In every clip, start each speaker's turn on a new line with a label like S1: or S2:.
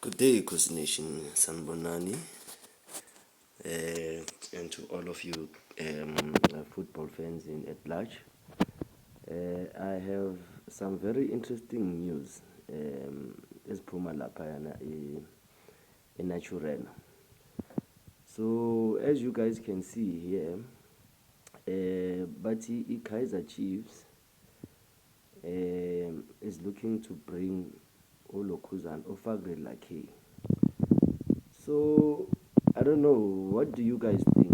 S1: Good day, Coast Nation, Sanbonani, and to all of you football fans at large. I have some very interesting news as Puma Lapayana in Naturena. So, as you guys can see here, Bati Kaizer Chiefs is looking to bring Olokuzan Ofagre Lake. So I don't know, what do you guys think?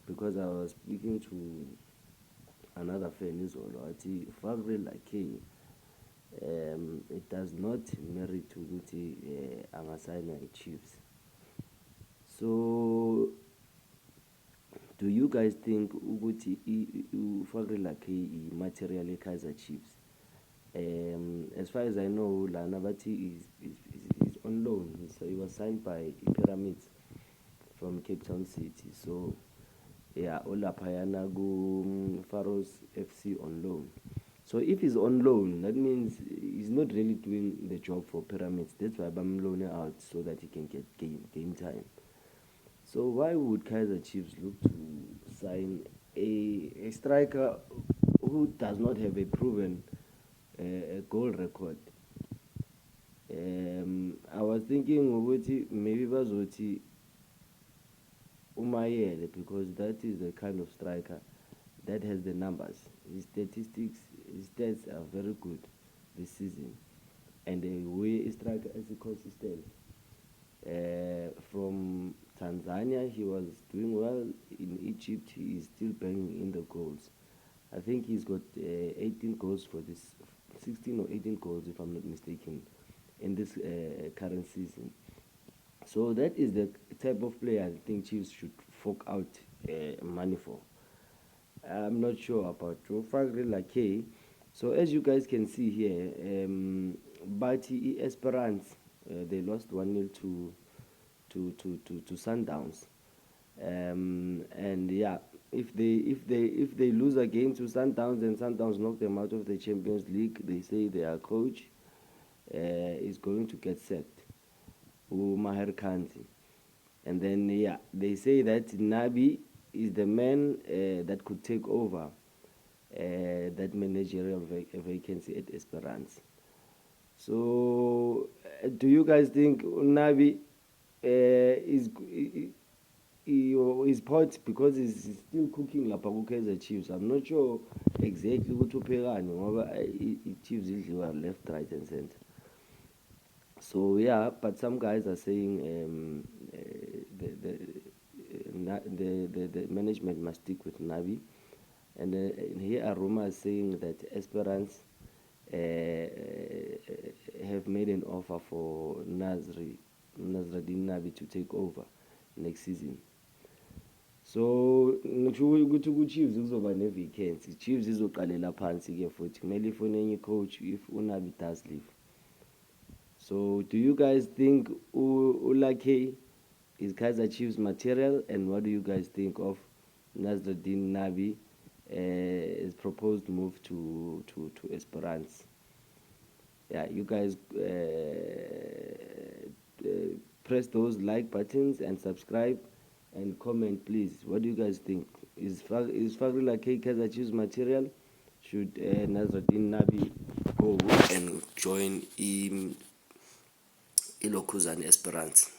S1: Because I was speaking to another fan Izolo, Ofagre Lake, it does not merit to angasign Chiefs. So do you guys think ukuthi Ofagre Lake material Kaizer Chiefs? As far as I know, Lana Bati is on loan. So he was signed by Pyramids from Cape Town City. So yeah, Ola Payana go Faros FC on loan. So if he's on loan, that means he's not really doing the job for Pyramids. That's why I'm loaning out so that he can get game time. So why would Kaizer Chiefs look to sign a striker who does not have a proven goal record? I was thinking ukuthi maybe bazothi Umayele, because that is the kind of striker that has the numbers. His statistics, his stats are very good this season, and the way a striker is consistent. From Tanzania, he was doing well. In Egypt, he is still banging in the goals. I think he's got 18 goals for this, 16 or 18 goals if I'm not mistaken, in this current season. So that is the type of player I think Chiefs should fork out money for. I'm not sure about Ofagre Lake. So as you guys can see here, Bati Esperance, they lost 1-0 to Sundowns. And yeah, if they lose again to Sundowns and Sundowns knock them out of the Champions League, they say their coach is going to get sacked, Maher Khanzi. And then yeah, they say that Nabi is the man that could take over that managerial vacancy at Esperance. So do you guys think Nabi is part, because he's still cooking lapha ku-Kaizer Chiefs? I'm not sure exactly ukuthi uphekani ngoba i-Chiefs idliwa left, right and center. So yeah, but some guys are saying the management must stick with Nabi, and here are rumors saying that Esperance have made an offer for Nasreddine Nabi to take over next season. So ngisho ukuthi ku-Chiefs kuzoba ne-vacancy. Chiefs izoqalela phansi ke futhi kumele ifune enye coach if uNabi does leave. So do you guys think Ulake is Kaizer Chiefs material, and what do you guys think of Nasreddine Nabi his proposed move to Esperance? Yeah, you guys press those like buttons and subscribe and comment, please. What do you guys think? Is Ofagre Lake Kaizer Chiefs material? Should Nasreddine Nabi go and join Olokuzan Esperance?